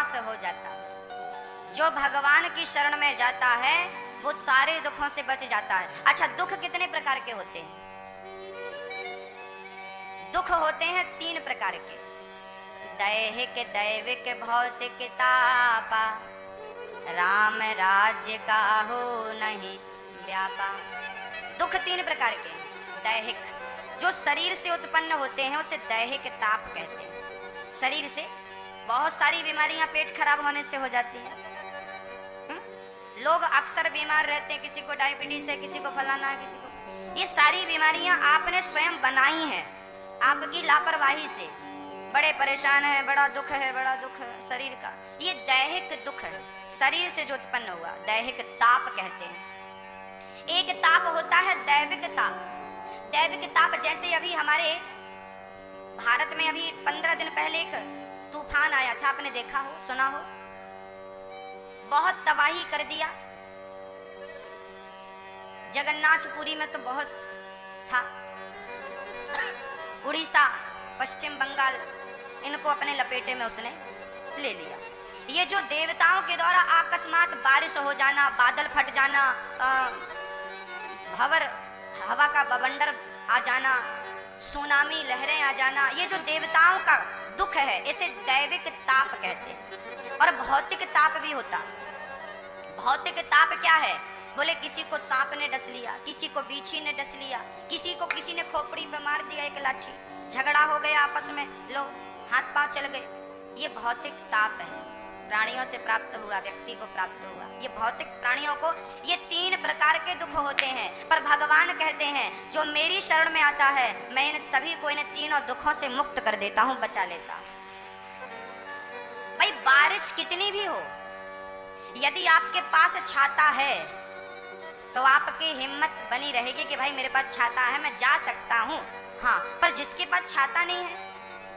नाश हो जाता है। जो भगवान की शरण में जाता है वो सारे दुखों से बच जाता है। अच्छा, दुख कितने प्रकार के होते हैं? दुख होते हैं 3 प्रकार के, दैहिक, दैविक, भौतिक तापा, राम राज्य का हो नहीं व्यापा। दुख 3 प्रकार के। दैहिक, जो शरीर से उत्पन्न होते हैं उसे दैहिक ताप कहते हैं। शरीर से बहुत सारी बीमारियां पेट खराब होने से हो जाती हैं। लोग अक्सर बीमार रहते हैं, किसी को डायबिटीज है, किसी को फलाना है, किसी को। ये सारी बीमारियां आपने स्वयं बनाई हैं आपकी लापरवाही से। बड़े परेशान है, बड़ा दुख है, बड़ा दुख है शरीर का। ये दैहिक दुख है, शरीर से जो उत्पन्न हुआ, दैहिक ताप कहते हैं। एक ताप होता है दैविक ताप। दैविक ताप जैसे अभी हमारे भारत में अभी 15 दिन पहले एक तूफान आया था, आपने देखा हो, सुना हो, बहुत तबाही कर दिया। जगन्नाथपुरी में तो बहुत था, उड़ीसा, पश्चिम बंगाल, इनको अपने लपेटे में उसने ले लिया। ये जो देवताओं के द्वारा अकस्मात बारिश हो जाना, बादल फट जाना, भंवर हवा का बवंडर आ जाना, सुनामी लहरें आ जाना, ये जो देवताओं का दुख है इसे दैविक ताप कहते हैं। और भौतिक ताप भी होता। भौतिक ताप क्या है? बोले किसी को सांप ने डस लिया, किसी को बीछी ने डस लिया, किसी ने खोपड़ी पे मार दिया एक लाठी, झगड़ा हो गया आपस में, लो हाथ पांव चल गए। ये भौतिक ताप है, प्राणियों से प्राप्त हुआ, व्यक्ति को प्राप्त हुआ। ये भौतिक प्राणियों को ये 3 प्रकार के दुख होते हैं। पर भगवान कहते हैं जो मेरी शरण में आता है मैं इन सभी को, इन तीनों दुखों से मुक्त कर देता हूं, बचा लेता हूं। भाई बारिश कितनी भी हो, यदि आपके पास छाता है तो आपकी हिम्मत बनी रहेगी कि भाई मेरे पास छाता है, मैं जा सकता हूं। हाँ, पर जिसके पास छाता नहीं है,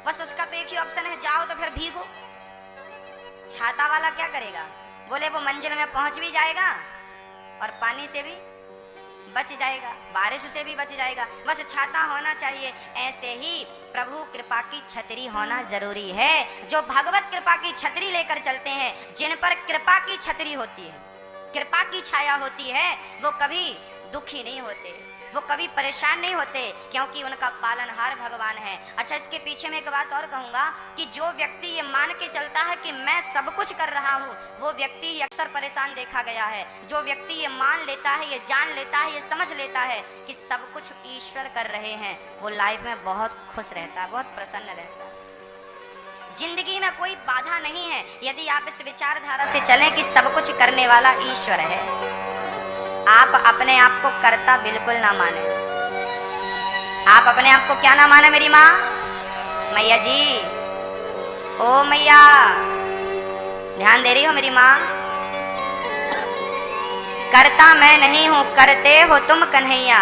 बस उसका तो एक ही ऑप्शन है, जाओ तो फिर भीगो। छाता वाला क्या करेगा? बोले वो मंजिल में पहुंच भी जाएगा और पानी से भी बच जाएगा, बारिश से भी बच जाएगा, बस छाता होना चाहिए। ऐसे ही प्रभु कृपा की छतरी होना जरूरी है। जो भगवत कृपा की छतरी लेकर चलते हैं, जिन पर कृपा की छतरी होती है, कृपा की छाया होती है, वो कभी दुखी नहीं होते, वो कभी परेशान नहीं होते, क्योंकि उनका पालनहार भगवान है। अच्छा, इसके पीछे में एक बात और कहूंगा कि जो व्यक्ति ये मान के चलता है कि मैं सब कुछ कर रहा हूँ, वो व्यक्ति ही अक्सर परेशान देखा गया है। जो व्यक्ति ये मान लेता है, ये जान लेता है, ये समझ लेता है कि सब कुछ ईश्वर कर रहे हैं, वो लाइफ में बहुत खुश रहता है, बहुत प्रसन्न रहता है। जिंदगी में कोई बाधा नहीं है यदि आप इस विचारधारा से चलें कि सब कुछ करने वाला ईश्वर है। आप अपने आप को कर्ता बिल्कुल ना माने। आप अपने आप को क्या ना माने मेरी माँ? मैया जी, ओ मैया, ध्यान दे रही हो मेरी माँ? करता मैं नहीं हूँ, करते हो तुम कन्हैया।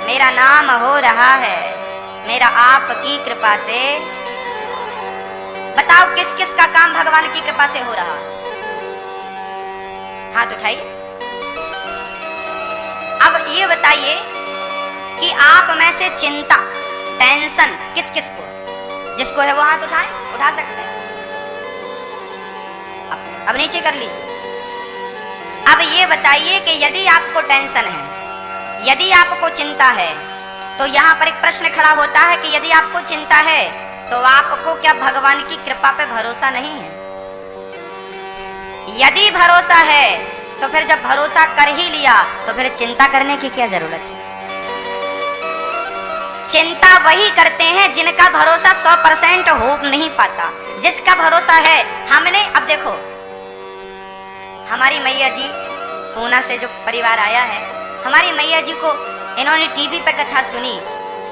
मेरा नाम हो रहा है, मेरा आपकी कृपा से। बताओ किस किस का काम भगवान की कृपा से हो रहा? हाथ उठाइए। अब ये बताइए कि आप में से चिंता, टेंशन किस किस को? जिसको है वो हाथ उठाएं, उठा सकते हैं। अब नीचे कर लीजिए। अब ये बताइए कि यदि आपको टेंशन है, यदि आपको चिंता है, तो यहाँ पर एक प्रश्न खड़ा होता है कि यदि आपको चिंता है तो आपको क्या भगवान की कृपा पे भरोसा नहीं है? यदि भरोसा है तो फिर जब भरोसा कर ही लिया तो फिर चिंता करने की क्या जरूरत है? चिंता वही करते हैं जिनका भरोसा 100% हो नहीं पाता। जिसका भरोसा है, हमने, अब देखो हमारी मैया जी, पूना से जो परिवार आया है, हमारी मैया जी को इन्होंने टीवी पर कथा सुनी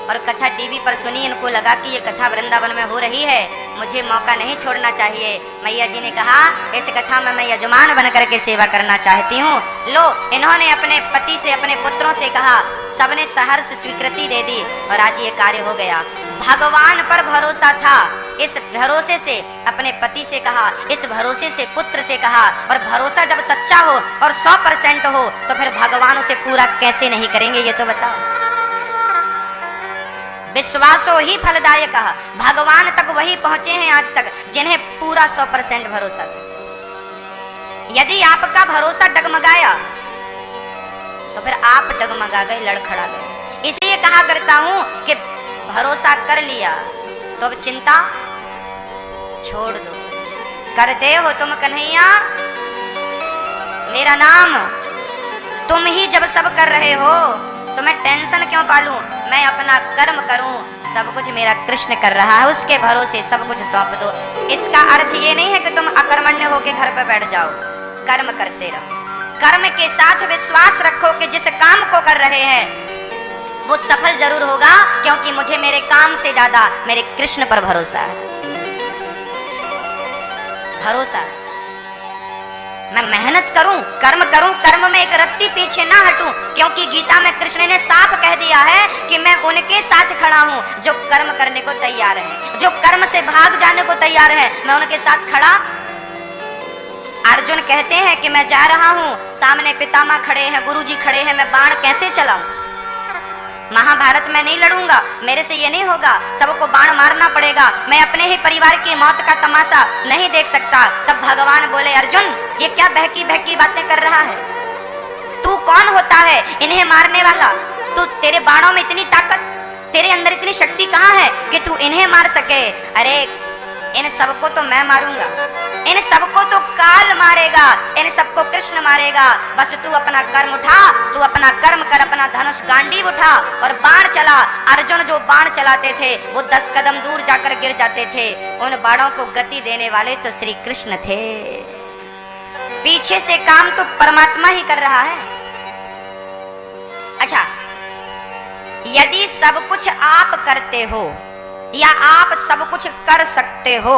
और कथा टीवी पर सुनी, इनको लगा कि ये कथा वृंदावन में हो रही है, मुझे मौका नहीं छोड़ना चाहिए। मैया जी ने कहा इस कथा में मैं यजमान बन करके सेवा करना चाहती हूँ। लो, इन्होंने अपने पति से, अपने पुत्रों से कहा, सबने सहर्ष स्वीकृति दे दी और आज ये कार्य हो गया। भगवान पर भरोसा था, इस भरोसे से अपने पति से कहा, इस भरोसे से पुत्र से कहा। और भरोसा जब सच्चा हो और 100% हो तो फिर भगवान उसे पूरा कैसे नहीं करेंगे, ये तो बताओ। विश्वासो ही फलदायक। भगवान तक वही पहुंचे हैं आज तक जिन्हें पूरा 100% भरोसा था। यदि आपका भरोसा डगमगाया तो फिर आप डगमगा गए, लड़खड़ा गए। इसलिए कहा करता हूं कि भरोसा कर लिया तो अब चिंता छोड़ दो। करते हो तुम कन्हैया मेरा नाम, तुम ही जब सब कर रहे हो तो मैं टेंशन क्यों पालूं। मैं अपना कर्म करूं, सब कुछ मेरा कृष्ण कर रहा है, उसके भरोसे सब कुछ सौंप दो। इसका अर्थ ये नहीं है कि तुम अकर्मण्य होकर घर पर बैठ जाओ, कर्म करते रहो। कर्म के साथ विश्वास रखो कि जिस काम को कर रहे हैं वो सफल जरूर होगा, क्योंकि मुझे मेरे काम से ज्यादा मेरे कृष्ण पर भरोसा है। भरोसा है। मैं मेहनत करूं, कर्म में एक रत्ती पीछे ना हटूं, क्योंकि गीता में कृष्ण ने साफ कह दिया है कि मैं उनके साथ खड़ा हूं जो कर्म करने को तैयार हैं, जो कर्म से भाग जाने को तैयार हैं, मैं उनके साथ खड़ा। अर्जुन कहते हैं कि मैं जा रहा हूं, सामने पितामह खड़े हैं, गुरुजी खड़े हैं, मैं बाण कैसे चलाऊं। महाभारत में नहीं लड़ूंगा, मेरे से ये नहीं होगा, सबको बाण मारना पड़ेगा, मैं अपने ही परिवार की मौत का तमाशा नहीं देख सकता। तब भगवान बोले अर्जुन ये क्या बहकी बहकी बातें कर रहा है, तू कौन होता है इन्हें मारने वाला। तू, तेरे बाणों में इतनी ताकत, तेरे अंदर इतनी शक्ति कहाँ है कि तू इन्हें मार सके। अरे इन सबको तो मैं मारूंगा, इन सबको तो काल मारेगा, इन सबको कृष्ण मारेगा। बस तू अपना कर्म उठा, तू अपना कर्म कर, अपना धनुष गांडीव उठा और बाण चला। अर्जुन जो बाण चलाते थे वो 10 कदम दूर जाकर गिर जाते थे। उन बाणों को गति देने वाले तो श्री कृष्ण थे। पीछे से काम तो परमात्मा ही कर रहा है। अच्छा, यदि सब कुछ आप करते हो या आप सब कुछ कर सकते हो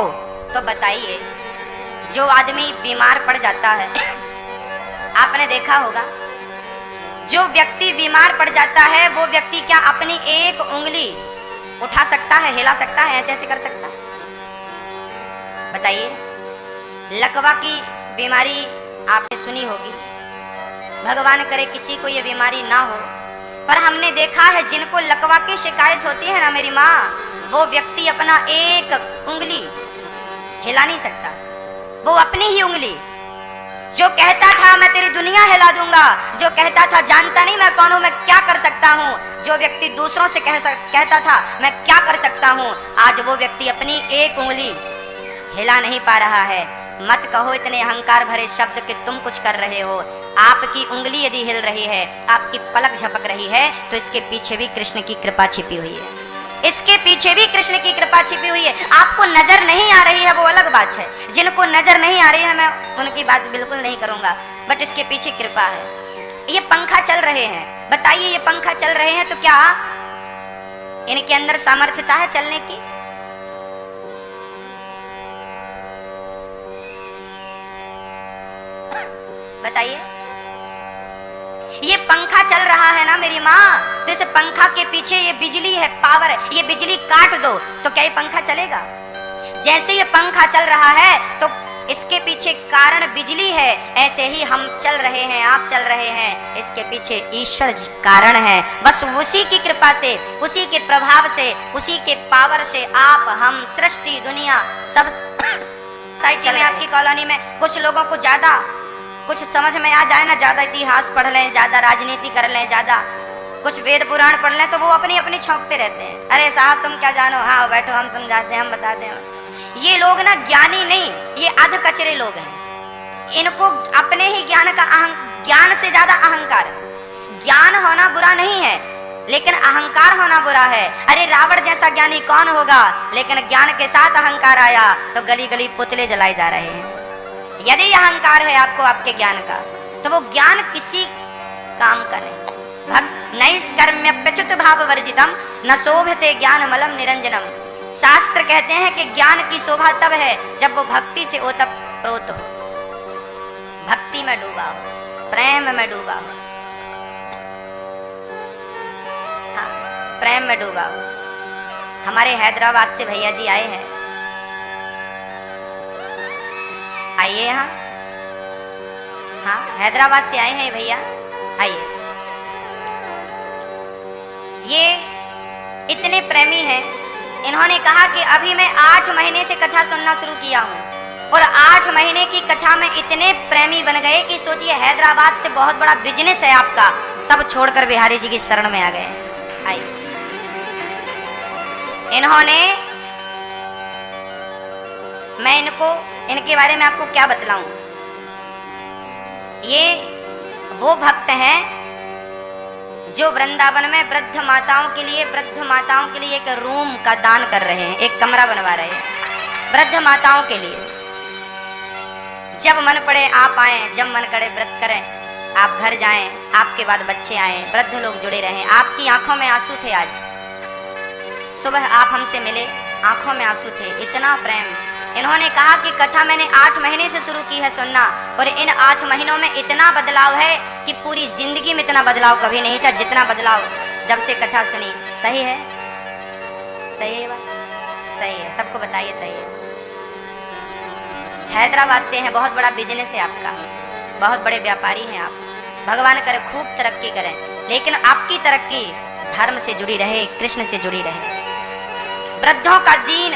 तो बताइए, जो आदमी बीमार पड़ जाता है, आपने देखा होगा, जो व्यक्ति बीमार पड़ जाता है वो व्यक्ति क्या अपनी एक उंगली उठा सकता है, हिला सकता है, ऐसे ऐसे कर सकता है? बताइए। लकवा की बीमारी आपने सुनी होगी, भगवान करे किसी को ये बीमारी ना हो, पर हमने देखा है जिनको लकवा की शिकायत होती है ना मेरी माँ, वो व्यक्ति अपना एक उंगली हिला नहीं सकता। वो अपनी ही उंगली, जो कहता था मैं तेरी दुनिया हिला दूंगा, जो कहता था जानता नहीं मैं कौन हूं, मैं क्या कर सकता हूं, जो व्यक्ति दूसरों से कहता था मैं क्या कर सकता हूं, आज वो व्यक्ति अपनी एक उंगली हिला नहीं पा रहा है। मत कहो इतने अहंकार भरे शब्द कि तुम कुछ कर रहे हो। आपकी उंगली यदि हिल रही है, आपकी पलक झपक रही है, तो इसके पीछे भी कृष्ण की कृपा छिपी हुई है, इसके पीछे भी कृष्ण की कृपा छिपी हुई है। आपको नजर नहीं आ रही है वो अलग बात है, जिनको नजर नहीं आ रही है मैं उनकी बात बिल्कुल नहीं करूंगा, बट इसके पीछे कृपा है। ये पंखा चल रहे हैं, बताइए ये पंखा चल रहे हैं तो क्या इनके अंदर सामर्थ्यता है चलने की? बताइए। ये पंखा चल रहा है ना मेरी माँ, तो इस पंखा के पीछे ये बिजली है, पावर है, ये बिजली काट दो तो क्या ये पंखा चलेगा? जैसे ये पंखा चल रहा है तो इसके पीछे कारण बिजली है, ऐसे ही हम चल रहे हैं, आप चल रहे हैं, इसके पीछे ईश्वर कारण है। बस उसी की कृपा से, उसी के प्रभाव से, उसी के पावर से आप, हम, सृष्टि, दुनिया सब सोसाइटी में, आपकी कॉलोनी में कुछ लोगों को ज्यादा कुछ समझ में आ जाए ना, ज्यादा इतिहास पढ़ लें, ज्यादा राजनीति कर लें, ज्यादा कुछ वेद पुराण पढ़ लें, तो वो अपनी अपनी छौंकते रहते हैं। अरे साहब तुम क्या जानो, हाँ बैठो हम समझाते हैं, हम बताते हैं। ये लोग ना ज्ञानी नहीं, ये अध कचरे लोग हैं। इनको अपने ही ज्ञान से ज्यादा अहंकार है। ज्ञान होना बुरा नहीं है, लेकिन अहंकार होना बुरा है। अरे रावण जैसा ज्ञानी कौन होगा, लेकिन ज्ञान के साथ अहंकार आया तो गली गली पुतले जलाए जा रहे हैं। यदि अहंकार है आपको आपके ज्ञान का, तो वो ज्ञान किसी काम का नहीं। नैष्कर्म्यप्यच्युत भाव वर्जितम न शोभते ज्ञान मलम निरंजनम। शास्त्र कहते हैं कि ज्ञान की शोभा तब है जब वो भक्ति से ओतप्रोत हो, भक्ति में डूबा हो, प्रेम में डूबा हो, हाँ प्रेम में डूबा हो। हमारे हैदराबाद से भैया जी आए हैं, आइए यहाँ, हाँ हैदराबाद से आए हैं भैया, आइए। ये इतने प्रेमी हैं, इन्होंने कहा कि अभी मैं 8 महीने से कथा सुनना शुरू किया हूँ और 8 महीने की कथा में इतने प्रेमी बन गए कि सोचिए हैदराबाद से बहुत बड़ा बिजनेस है आपका, सब छोड़कर बिहारी जी की शरण में आ गए। आइए, मैं इनके बारे में आपको क्या बतलाऊं। ये वो भक्त हैं जो वृंदावन में वृद्ध माताओं के लिए एक रूम का दान कर रहे हैं, एक कमरा बनवा रहे हैं वृद्ध माताओं के लिए। जब मन पड़े आप आए, जब मन करे व्रत करें, आप घर जाएं, आपके बाद बच्चे आए, वृद्ध लोग जुड़े रहें। आपकी आंखों में आंसू थे, आज सुबह आप हमसे मिले, आंखों में आंसू थे, इतना प्रेम। इन्होंने कहा कि कथा मैंने 8 महीने से शुरू की है सुनना और इन 8 महीनों में इतना बदलाव है कि पूरी जिंदगी में इतना बदलाव कभी नहीं था जितना बदलाव जब से कथा सुनी। सही है? सही है बात? सही है, सबको बताइए सही है। हैदराबाद से हैं, बहुत बड़ा बिजनेस है आपका, बहुत बड़े व्यापारी हैं आप। भगवान करे खूब तरक्की करें, लेकिन आपकी तरक्की धर्म से जुड़ी रहे, कृष्ण से जुड़ी रहे। वृद्धों का दीन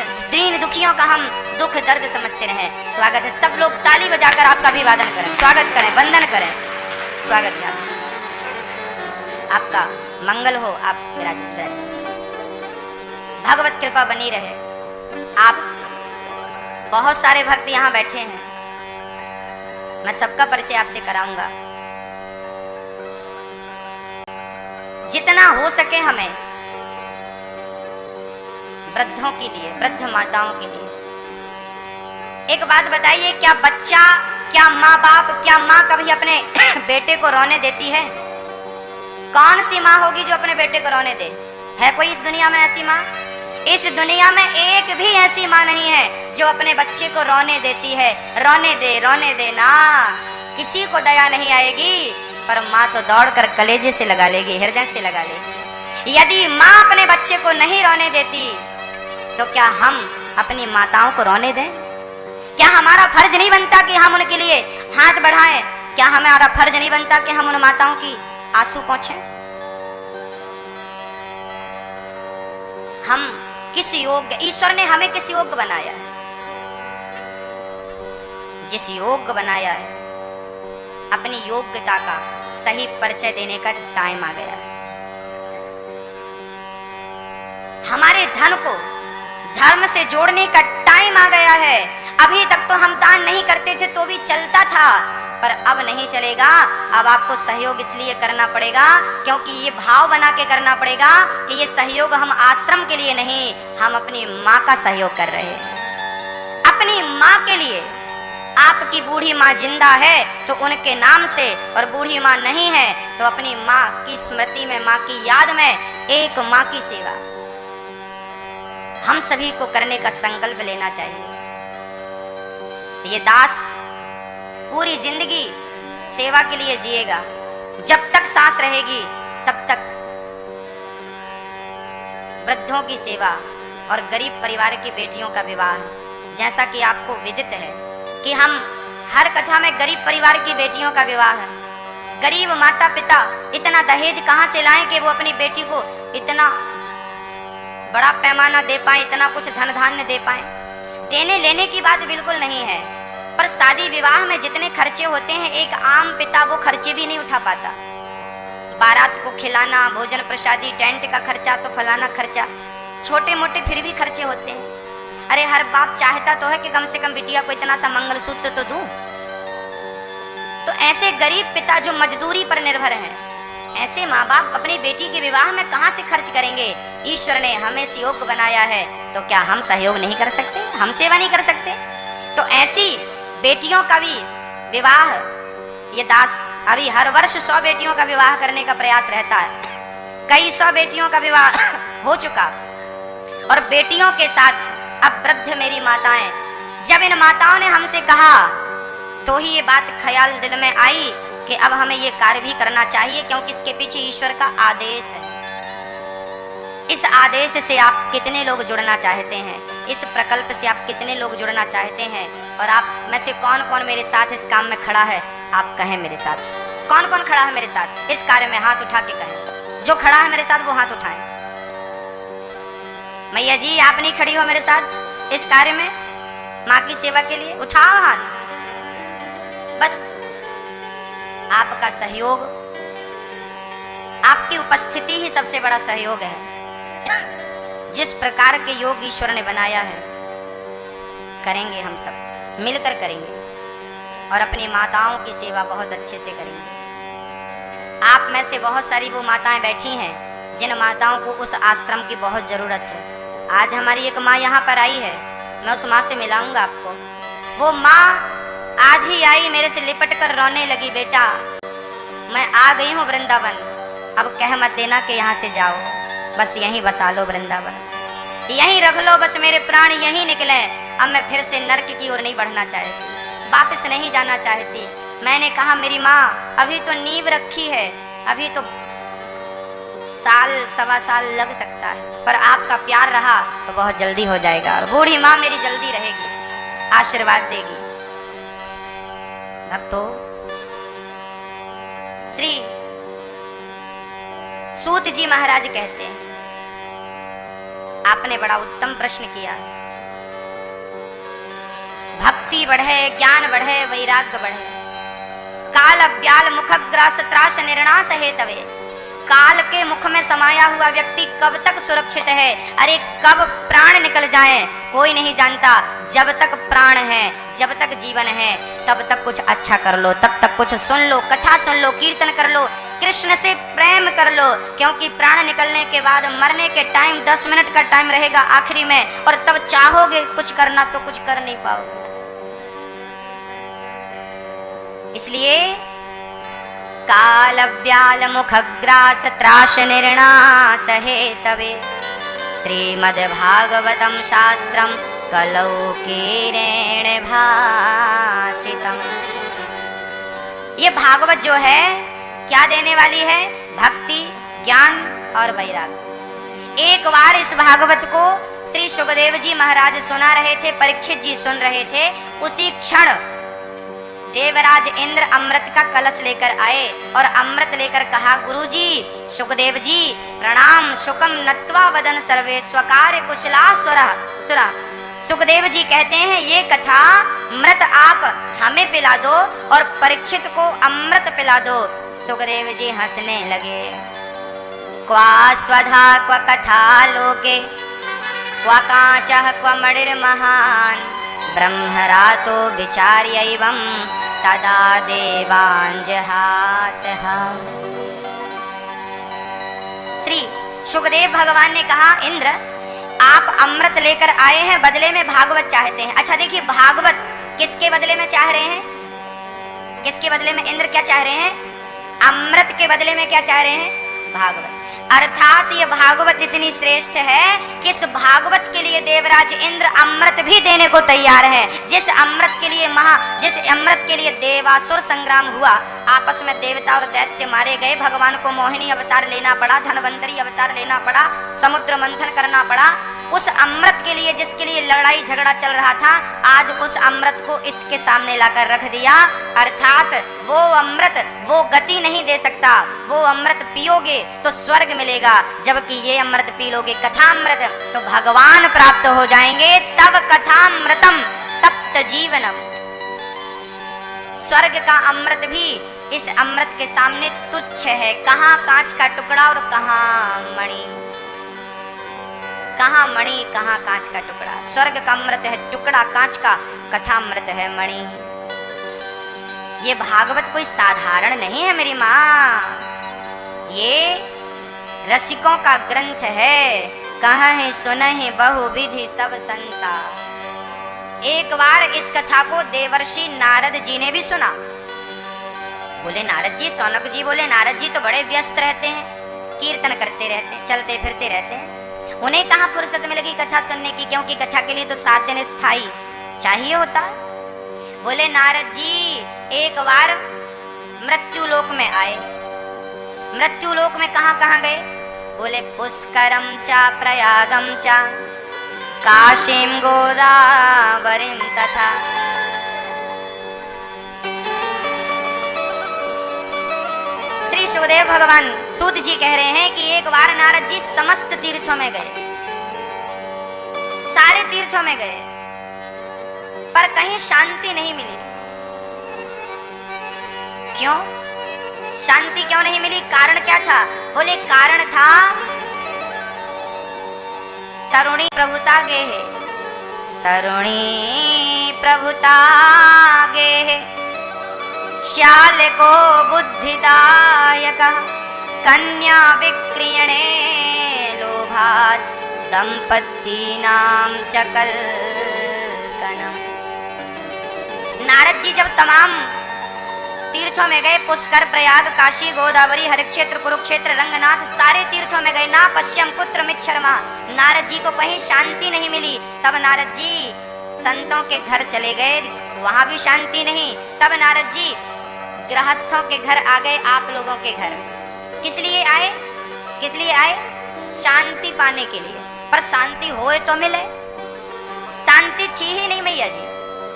दुखियों का हम दुख दर्द समझते रहे। स्वागत है, सब लोग ताली बजाकर आपका अभिवादन करें, स्वागत करें, वंदन करें। स्वागत है आपका, मंगल हो। आप विराजित, भगवत कृपा बनी रहे। आप बहुत सारे भक्त यहाँ बैठे हैं, मैं सबका परिचय आपसे कराऊंगा। जितना हो सके हमें वृद्धों के लिए, वृद्ध माताओं के लिए एक बात बताइए, क्या बच्चा, क्या माँ बाप, क्या माँ कभी अपने बेटे को रोने देती है? कौन सी माँ होगी जो अपने बेटे को रोने दे? है कोई इस दुनिया में ऐसी माँ? इस दुनिया में एक भी ऐसी माँ नहीं है जो अपने बच्चे को रोने देती है। रोने दे ना, किसी को दया नहीं आएगी, पर माँ तो दौड़कर कलेजे से लगा लेगी, हृदय से लगा लेगी। यदि माँ अपने बच्चे को नहीं रोने देती तो क्या हम अपनी माताओं को रोने दें? क्या हमारा फर्ज नहीं बनता कि हम उनके लिए हाथ बढ़ाएं? क्या हमारा फर्ज नहीं बनता कि हम उन माताओं की आंसू पोंछें? हम किस योग्य, ईश्वर ने हमें किस योग्य बनाया है? जिस योग्य बनाया है, अपनी योग्यता का सही परिचय देने का टाइम आ गया है। हमारे धन को धर्म से जोड़ने का टाइम आ गया है। अभी तक तो हम दान नहीं करते थे तो भी चलता था, पर अब नहीं चलेगा। अब आपको सहयोग इसलिए करना पड़ेगा क्योंकि ये भाव बना के करना पड़ेगा कि ये सहयोग हम आश्रम के लिए नहीं, हम अपनी माँ का सहयोग कर रहे हैं। अपनी माँ के लिए। आपकी बूढ़ी माँ जिंदा है तो उनके नाम से, और बूढ़ी माँ नहीं है तो अपनी माँ की स्मृति में, माँ की याद में एक माँ की सेवा हम सभी को करने का संकल्प लेना चाहिए। ये दास पूरी जिंदगी सेवा के लिए जिएगा। जब तक सांस रहेगी तब तक वृद्धों की सेवा और गरीब परिवार की बेटियों का विवाह। जैसा कि आपको विदित है कि हम हर कथा में गरीब परिवार की बेटियों का विवाह है। गरीब माता पिता इतना दहेज कहाँ से लाएं कि वो अपनी बेटी को इतना बड़ा पैमाना दे पाए, इतना कुछ धन धान्य दे पाए। देने लेने की बात बिल्कुल नहीं है, पर शादी विवाह में जितने खर्चे होते हैं एक आम पिता वो खर्चे भी नहीं उठा पाता। बारात को खिलाना, भोजन प्रसादी, टेंट का खर्चा, तो फलाना खर्चा, छोटे मोटे फिर भी खर्चे होते हैं। अरे हर बाप चाहता तो है कि कम से कम बिटिया को इतना सा मंगलसूत्र तो दूं। तो ऐसे गरीब पिता जो मजदूरी पर निर्भर हैं, ऐसे माँ बाप अपनी बेटी के विवाह में कहाँ से खर्च करेंगे? ईश्वर ने हमें सहयोग बनाया है तो क्या हम सहयोग नहीं कर सकते? हम सेवा नहीं कर सकते? तो ऐसी बेटियों का भी विवाह, ये दास अभी हर वर्ष 100 बेटियों का विवाह करने का प्रयास रहता है। कई 100 बेटियों का विवाह हो चुका, और बेटियों के साथ अब वृद्ध मेरी माताएं, जब इन माताओं ने हमसे कहा तो ही ये बात ख्याल दिल में आई कि अब हमें ये कार्य भी करना चाहिए, क्योंकि इसके पीछे ईश्वर का आदेश है। इस आदेश से आप कितने लोग जुड़ना चाहते हैं? इस प्रकल्प से आप कितने लोग जुड़ना चाहते हैं? और आप में से कौन कौन मेरे साथ इस काम में खड़ा है? आप कहें मेरे साथ। कौन कौन खड़ा है मेरे साथ इस कार्य में? हाथ उठा के कहें। जो खड़ा है मेरे साथ वो हाथ उठाएं। मैया जी आप नहीं खड़ी हो मेरे साथ इस कार्य में, माँ की सेवा के लिए? उठाओ हाथ। बस आपका सहयोग, आपकी उपस्थिति ही सबसे बड़ा सहयोग है। जिस प्रकार के योग ईश्वर ने बनाया है, करेंगे हम सब मिलकर करेंगे और अपनी माताओं की सेवा बहुत अच्छे से करेंगे। आप में से बहुत सारी वो माताएं बैठी हैं जिन माताओं को उस आश्रम की बहुत ज़रूरत है। आज हमारी एक माँ यहाँ पर आई है, मैं उस माँ से मिलाऊंगा आपको। वो माँ आज ही आई, मेरे से लिपट कर रोने लगी, बेटा मैं आ गई हूँ वृंदावन, अब कह मत देना कि यहाँ से जाओ, बस यहीं बसा लो वृंदावन, यहीं रख लो, बस मेरे प्राण यहीं निकले। अब मैं फिर से नर्क की ओर नहीं बढ़ना चाहती, वापस नहीं जाना चाहती। मैंने कहा मेरी माँ अभी तो नींव रखी है, अभी तो साल सवा साल लग सकता है, पर आपका प्यार रहा तो बहुत जल्दी हो जाएगा। और बूढ़ी माँ मेरी जल्दी रहेगी, आशीर्वाद देगी। भक्तों, श्री सूत जी महाराज कहते हैं, आपने बड़ा उत्तम प्रश्न किया। भक्ति बढ़े, ज्ञान बढ़े, वैराग्य बढ़े। काल अव्याल मुखग्रास त्रास निर्णास हेतवे। काल के मुख में समाया हुआ व्यक्ति कब तक सुरक्षित है? अरे कब प्राण निकल जाए कोई नहीं जानता। जब तक प्राण है, जब तक जीवन है, तब तक कुछ अच्छा कर लो, तब तक कुछ सुन लो, कथा सुन लो, कीर्तन कर लो, कृष्ण से प्रेम कर लो। क्योंकि प्राण निकलने के बाद मरने के टाइम 10 मिनट का टाइम रहेगा आखिरी में, और तब चाहोगे कुछ करना तो कुछ कर नहीं पाओगे। इसलिए काल व्याल मुखग्रास त्रास निर्णास हेतवे श्रीमद्भागवतम शास्त्रम कलौकीरेण भाषितम। ये भागवत जो है क्या देने वाली है? भक्ति, ज्ञान और वैराग्य। एक बार इस भागवत को श्री सुखदेव जी महाराज सुना रहे थे, परीक्षित जी सुन रहे थे। उसी क्षण देवराज इंद्र अमृत का कलश लेकर आए और अमृत लेकर कहा, गुरुजी, सुखदेव जी प्रणाम, शुकम नत्वा वदन सर्वे स्वकार्य कुशला सुरा। सुखदेव जी कहते हैं, ये कथा मृत आप हमें पिला दो और परीक्षित को अमृत पिला दो। सुखदेव जी हंसने लगे। क्वा स्वधा क्व कथा लोके क्व कांचः क्व मणिर्महान् ब्रह्मरातो विचार्यैवं तदा देवांजहासः। श्री सुखदेव भगवान ने कहा, इंद्र आप अमृत लेकर आए हैं, बदले में भागवत चाहते हैं। अच्छा देखिए, भागवत किसके बदले में चाह रहे हैं? किसके बदले में? इंद्र क्या चाह रहे हैं? अमृत के बदले में क्या चाह रहे हैं? भागवत। अर्थात ये भागवत इतनी श्रेष्ठ है कि इस भागवत के लिए देवराज इंद्र अमृत भी देने को तैयार है। जिस अमृत के लिए देवासुर संग्राम हुआ, आपस में देवता और दैत्य मारे गए, भगवान को मोहिनी अवतार लेना पड़ा, धनवंतरी अवतार लेना पड़ा, समुद्र मंथन करना पड़ा। उस अमृत के लिए, जिसके लिए लड़ाई झगड़ा चल रहा था, आज उस अमृत को इसके सामने लाकर रख दिया। अर्थात वो अमृत वो गति नहीं दे सकता। वो अमृत पियोगे तो स्वर्ग मिलेगा, जबकि ये अमृत पी लोगे कथामृत तो भगवान प्राप्त हो जाएंगे। तब कथामृतम तप्त जीवनम। स्वर्ग का अमृत भी इस अमृत के सामने तुच्छ है। कहाँ कांच का टुकड़ा और कहाँ मणि, कहाँ मणि कहाँ कांच का टुकड़ा। स्वर्ग का अमृत है टुकड़ा कांच का, कथामृत है मणि। ये भागवत कोई साधारण नहीं है मेरी माँ, ये रसिकों का ग्रंथ है। कहाँ सुनहि बहुविधि सब संता। एक बार इस कथा को देवर्षि नारद जी ने भी सुना। बोले नारद जी, सौनक जी बोले नारद जी तो बड़े व्यस्त रहते हैं, कीर्तन करते रहते हैं, चलते फिरते रहते हैं, उन्हें कहाँ फुर्सत मिलेगी कथा सुनने की, क्योंकि कथा के लिए तो 7 दिन स्थायी चाहिए होता है। बोले नारद जी एक बार मृत्यु लोक में आए। मृत्यु लोक में कहाँ कहाँ गए? बोले पुष्करम चा प्रयागम चा काशीम गोदावरीम तथा। श्री सुखदेव भगवान सूत जी कह रहे हैं कि एक बार नारद जी समस्त तीर्थों में गए। सारे तीर्थों में गए पर कहीं शांति नहीं मिली। क्यों शांति क्यों नहीं मिली? कारण क्या था? बोले कारण था तरुणी प्रभुता गे है, तरुणी प्रभुता गे है, श्याल को बुद्धिदायक कन्या विक्रियणे लोभात् दंपतीनां च कलकनम्। नारद जी जब तमाम तीर्थों में गए, पुष्कर, प्रयाग, काशी, गोदावरी, हरिक्षेत्र, कुरुक्षेत्र, रंगनाथ, सारे तीर्थों में गए, ना पश्यम पुत्र मिच्छरमा, नारद जी को कहीं शांति नहीं मिली। तब नारद जी संतों के घर चले गए, वहां भी शांति नहीं। तब नारद जी गृहस्थों के घर आ गए, आप लोगों के घर। किस लिए आए? किस लिए आए? शांति पाने के लिए। पर शांति होए तो मिले, शांति थी ही नहीं मैया जी।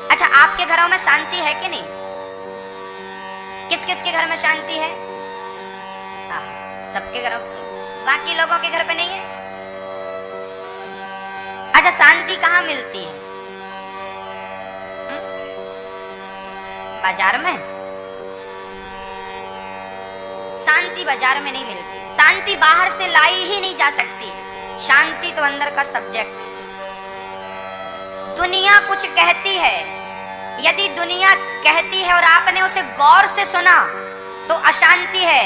अच्छा, आपके घरों में शांति है कि नहीं? किस किस के घर में शांति है? सबके घर, बाकी लोगों के घर पे नहीं है। अच्छा, शांति कहाँ मिलती है? बाजार में? शांति बाजार में नहीं मिलती, शांति बाहर से लाई ही नहीं जा सकती। शांति तो अंदर का सब्जेक्ट। दुनिया कुछ कहती है, यदि दुनिया कहती है और आपने उसे गौर से सुना तो अशांति है।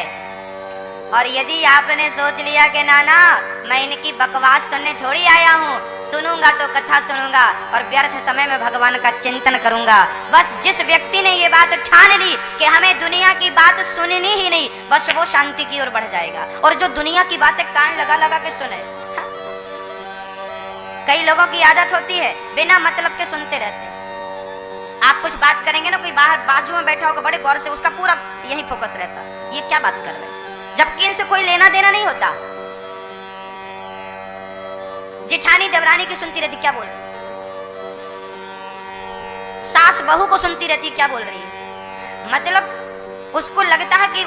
और यदि आपने सोच लिया कि नाना मैं इनकी बकवास सुनने थोड़ी आया हूँ, सुनूंगा तो कथा सुनूंगा और व्यर्थ समय में भगवान का चिंतन करूंगा। बस जिस व्यक्ति ने ये बात ठान ली कि हमें दुनिया की बात सुननी ही नहीं, बस वो शांति की ओर बढ़ जाएगा। और जो दुनिया की बातें कान लगा लगा के सुने, कई लोगों की आदत होती है बिना मतलब के सुनते रहते हैं। आप कुछ बात करेंगे ना, कोई बाहर बाजू में बैठा होगा, बड़े गौर से उसका पूरा यही फोकस रहता, ये क्या बात कर रहे हैं, जबकि इनसे कोई लेना देना नहीं होता। जेठानी देवरानी की सुनती रहती, क्या बोल रही? सास बहू को सुनती रहती, क्या बोल रही है। मतलब उसको लगता है कि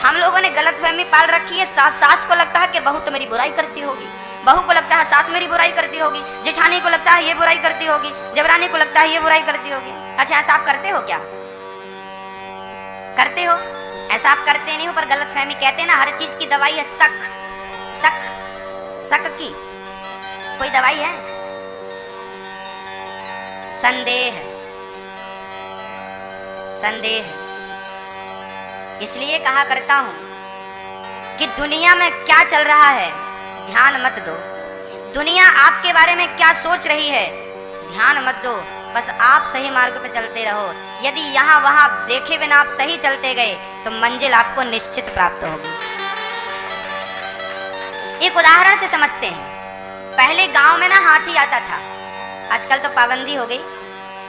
हम लोगों ने गलतफहमी पाल रखी है। सास को लगता है कि बहू तो मेरी बुराई करती होगी, बहू को लगता है सास मेरी बुराई करती होगी, जेठानी को लगता है ये बुराई करती होगी, देवरानी को लगता है ये बुराई करती होगी। अच्छा, ऐसा आप करते हो क्या? करते हो? ऐसा आप करते नहीं हो, पर गलतफहमी। कहते हैं ना, हर चीज की दवाई है शक। शक, शक की कोई दवाई है? संदेह, संदेह। इसलिए कहा करता हूं कि दुनिया में क्या चल रहा है ध्यान मत दो, दुनिया आपके बारे में क्या सोच रही है ध्यान मत दो, बस आप सही मार्ग पे चलते रहो। यदि यहाँ वहां देखे बिना आप सही चलते गए तो मंजिल आपको निश्चित प्राप्त होगी। एक उदाहरण से समझते हैं। पहले गांव में ना हाथी आता था, आजकल तो पाबंदी हो गई।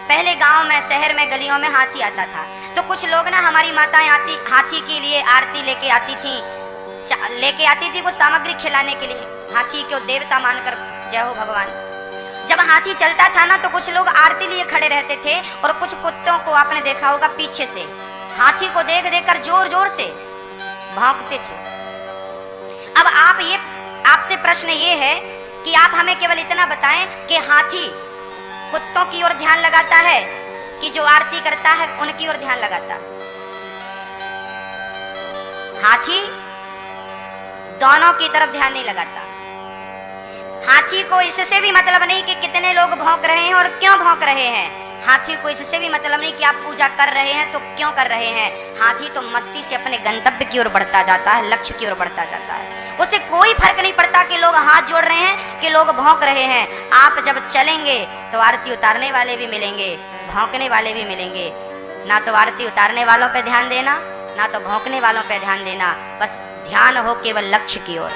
पहले गांव में, शहर में, गलियों में हाथी आता था। तो कुछ लोग ना, हमारी माताएं आती हाथी के लिए आरती लेके आती थी कुछ सामग्री खिलाने के लिए, हाथी को देवता मानकर, जय हो भगवान। जब हाथी चलता था ना तो कुछ लोग आरती लिए खड़े रहते थे और कुछ कुत्तों को आपने देखा होगा पीछे से हाथी को देख देकर जोर जोर से भौंकते थे। अब आपसे प्रश्न ये है कि आप हमें केवल इतना बताएं कि हाथी कुत्तों की ओर ध्यान लगाता है कि जो आरती करता है उनकी ओर ध्यान लगाता? हाथी दोनों की तरफ ध्यान नहीं लगाता। हाथी को इससे भी मतलब नहीं कि कितने लोग भौंक रहे हैं और क्यों भौंक रहे हैं। हाथी को इससे भी मतलब नहीं कि आप पूजा कर रहे हैं तो क्यों कर रहे हैं। हाथी तो मस्ती से अपने गंतव्य की ओर बढ़ता जाता है, लक्ष्य की ओर बढ़ता जाता है। उसे कोई फर्क नहीं पड़ता कि लोग हाथ जोड़ रहे हैं कि लोग भौंक रहे हैं। आप जब चलेंगे तो आरती उतारने वाले भी मिलेंगे, भौंकने वाले भी मिलेंगे। ना तो आरती उतारने वालों पे ध्यान देना, ना तो भौंकने वालों पे ध्यान देना, बस ध्यान हो केवल लक्ष्य की ओर।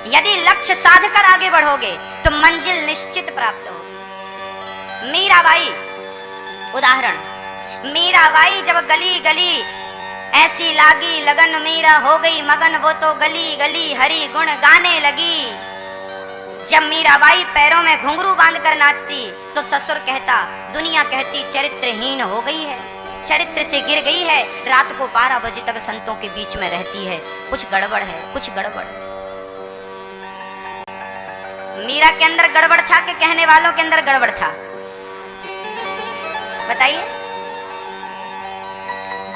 यदि लक्ष्य साध कर आगे बढ़ोगे तो मंजिल निश्चित प्राप्त होगी। मीराबाई उदाहरण, मीराबाई जब गली गली ऐसी लागी लगन, मीरा हो गई मगन, वो तो गली गली हरि गुण गाने लगी। जब मीराबाई पैरों में घुंघरू बांधकर नाचती तो ससुर कहता, दुनिया कहती चरित्रहीन हो गई है, चरित्र से गिर गई है। रात को 12 बजे तक संतों के बीच में रहती है, कुछ गड़बड़ है, कुछ गड़बड़ है। मीरा के अंदर गड़बड़ था कि कहने वालों के अंदर गड़बड़ था? बताइए।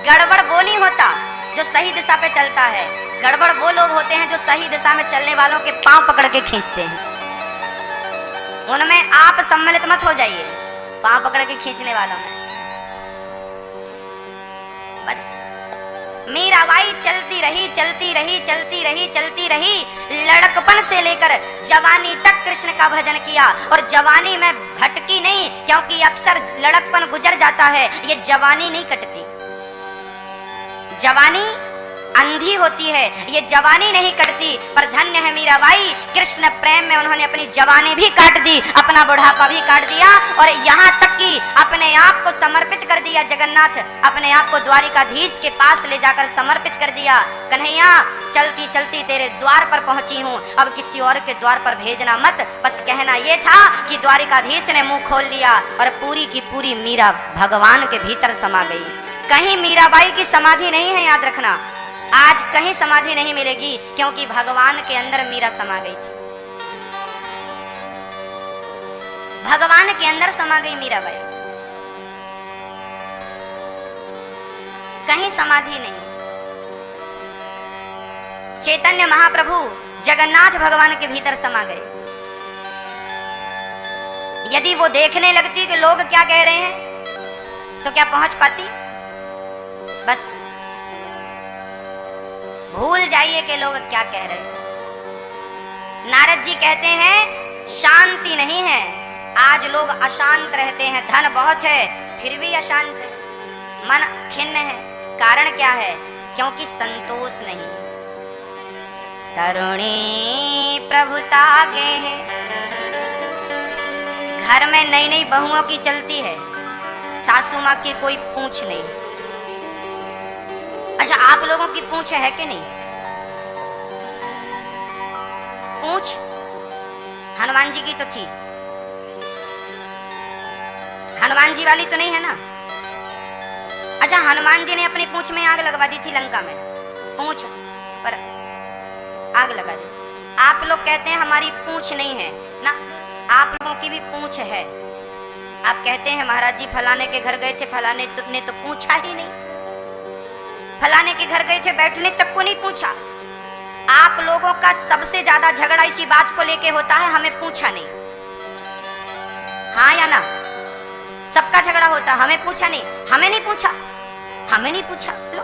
गड़बड़ वो नहीं होता जो सही दिशा पे चलता है, गड़बड़ वो लोग होते हैं जो सही दिशा में चलने वालों के पांव पकड़ के खींचते हैं। उनमें आप सम्मिलित मत हो जाइए, पांव पकड़ के खींचने वालों में। बस मीराबाई चलती रही, चलती रही, चलती रही, चलती रही, लड़कपन से लेकर जवानी तक कृष्ण का भजन किया। और जवानी में भटकी नहीं, क्योंकि अक्सर लड़कपन गुजर जाता है, ये जवानी नहीं कटती। जवानी अंधी होती है, ये जवानी नहीं कटती। पर धन्य है मीराबाई, कृष्ण प्रेम में उन्होंने अपनी जवानी भी काट दी, अपना बुढ़ापा भी काट दिया, और यहाँ तक कि अपने आप को समर्पित कर दिया। जगन्नाथ अपने आप को द्वारिकाधीश के पास ले जाकर समर्पित कर दिया। कन्हैया चलती चलती तेरे द्वार पर पहुंची हूँ, अब किसी और के द्वार पर भेजना मत। बस कहना यह था कि द्वारिकाधीश ने मुंह खोल लिया और पूरी की पूरी मीरा भगवान के भीतर समा गई। कहीं मीराबाई की समाधि नहीं है, याद रखना। आज कहीं समाधि नहीं मिलेगी, क्योंकि भगवान के अंदर मीरा समा गई थी। भगवान के अंदर समा गई मीराबाई, कहीं समाधि नहीं। चैतन्य महाप्रभु जगन्नाथ भगवान के भीतर समा गए। यदि वो देखने लगती कि लोग क्या कह रहे हैं, तो क्या पहुंच पाती? बस भूल जाइए कि लोग क्या कह रहे हैं। नारद जी कहते हैं शांति नहीं है, आज लोग अशांत रहते हैं। धन बहुत है फिर भी अशांत है, मन खिन्न है। कारण क्या है? क्योंकि संतोष नहीं। तरुणी प्रभुता गे है, घर में नई नई बहुओं की चलती है, सासू माँ की कोई पूछ नहीं। अच्छा, आप लोगों की पूछ है कि नहीं? पूछ हनुमान जी की तो थी, हनुमान जी वाली तो नहीं है ना? अच्छा, हनुमान जी ने अपनी पूछ में आग लगवा दी थी लंका में, पूछ पर आग लगा दी। आप लोग कहते हैं हमारी पूछ नहीं है ना, आप लोगों की भी पूछ है। आप कहते हैं महाराज जी फलाने के घर गए थे, फलाने ने तो पूछा ही नहीं, फलाने के घर गए थे बैठने तक को नहीं पूछा। आप लोगों का सबसे ज्यादा झगड़ा इसी बात को लेके होता है, हमें पूछा नहीं। हाँ या ना? सबका झगड़ा होता, हमें पूछा नहीं, हमें नहीं पूछा, हमें नहीं पूछा। लो,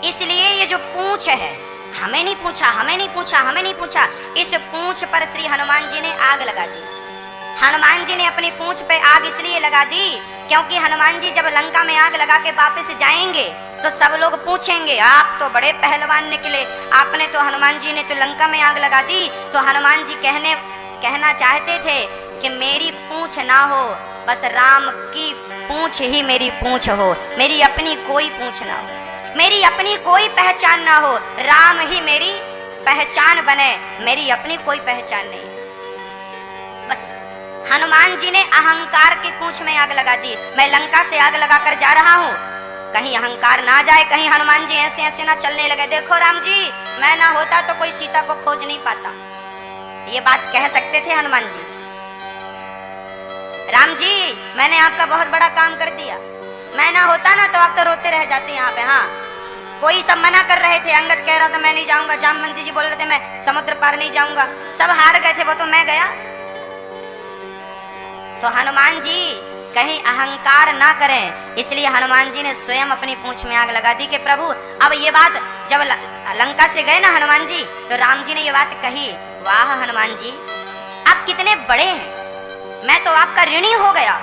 इसलिए ये जो पूछ है, हमें नहीं पूछा, हमें नहीं पूछा, हमें नहीं पूछा, इस पूछ पर श्री हनुमान जी ने आग लगा दी। हनुमान जी ने अपनी पूछ पे आग इसलिए लगा दी क्योंकि हनुमान जी जब लंका में आग लगा के वापस जाएंगे तो सब लोग पूछेंगे आप तो बड़े पहलवान निकले, आपने तो, हनुमान जी ने तो लंका में आग लगा दी। तो हनुमान जी कहना चाहते थे कि मेरी पूछ ना हो, बस राम की पूछ ही मेरी पूछ हो, मेरी अपनी कोई पूछ ना हो, मेरी अपनी कोई पहचान ना हो, राम ही मेरी पहचान बने, मेरी अपनी कोई पहचान नहीं। बस हनुमान जी ने अहंकार की पूंछ में आग लगा दी। मैं लंका से आग लगाकर जा रहा हूँ, कहीं अहंकार ना जाए, कहीं हनुमान जी ऐसे ऐसे ना चलने लगे, देखो राम जी मैं ना होता तो कोई सीता को खोज नहीं पाता। ये बात कह सकते थे हनुमान जी, राम जी मैंने आपका बहुत बड़ा काम कर दिया, मैं ना होता ना तो आप तो रोते रह जाते यहाँ पे। हाँ, कोई सब मना कर रहे थे, अंगद कह रहा था मैं नहीं जाऊंगा, जामवंती जी बोल रहे थे मैं समुद्र पार नहीं जाऊंगा, सब हार गए थे, वो तो मैं गया। तो हनुमान जी कहीं अहंकार ना करें, इसलिए हनुमान जी ने स्वयं अपनी पूंछ में आग लगा दी कि प्रभु, अब ये बात जब लंका से गए ना हनुमान जी, तो राम जी ने ये बात कही, वाह हनुमान जी आप कितने बड़े हैं, मैं तो आपका ऋणी हो गया।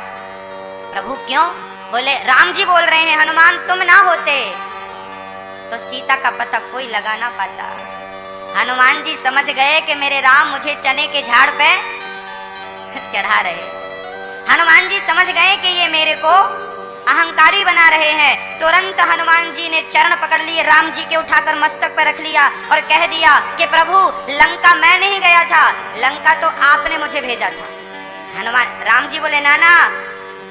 प्रभु क्यों? बोले राम जी बोल रहे हैं हनुमान तुम ना होते तो सीता का पता कोई लगा ना पाता। हनुमान जी समझ गए कि मेरे राम मुझे चने के झाड़ पे चढ़ा रहे। हनुमान जी समझ गए कि ये मेरे को अहंकारी बना रहे हैं। तुरंत हनुमान जी ने चरण पकड़ लिए, राम जी के उठाकर मस्तक पर रख लिया और कह दिया कि प्रभु लंका मैं नहीं गया था, लंका तो आपने मुझे भेजा था। राम जी बोले नाना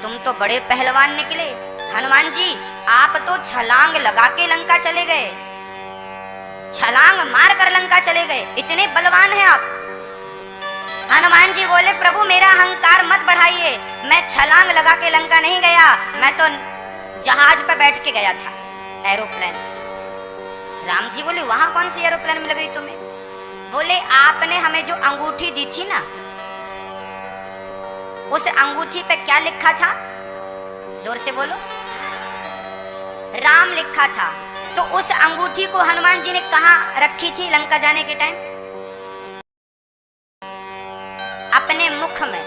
तुम तो बड़े पहलवान निकले, हनुमान जी आप तो छलांग लगा के लंका चले गए, छलांग मार कर लंका चले गए, इतने बलवान हैं आप। हनुमान जी बोले प्रभु मेरा अहंकार मत बढ़ाइए, मैं छलांग लगा के लंका नहीं गया, मैं तो जहाज पर बैठ के गया था, एरोप्लेन। राम जी बोले वहां कौन सी एरोप्लेन मिल गई तुम्हें? बोले आपने हमें जो अंगूठी दी थी ना, उस अंगूठी पे क्या लिखा था? जोर से बोलो। राम लिखा था। तो उस अंगूठी को हनुमान जी ने कहां रखी थी लंका जाने के टाइम? अपने मुख में,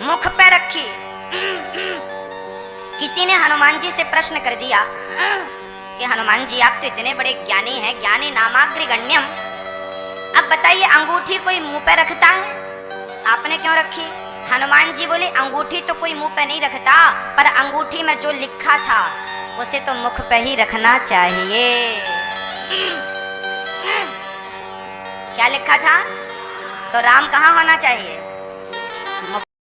मुख पे रखी। किसी ने हनुमान जी से प्रश्न कर दिया कि हनुमान जी आप तो इतने बड़े ज्ञानी हैं, ज्ञानी नामाग्र गण्यम, अब बताइए अंगूठी कोई मुंह पे रखता है, आपने क्यों रखी? हनुमान जी बोले अंगूठी तो कोई मुंह पे नहीं रखता, पर अंगूठी में जो लिखा था उसे तो मुख पे ही रखना चाहिए। क्या लिखा था? तो राम कहाँ होना चाहिए?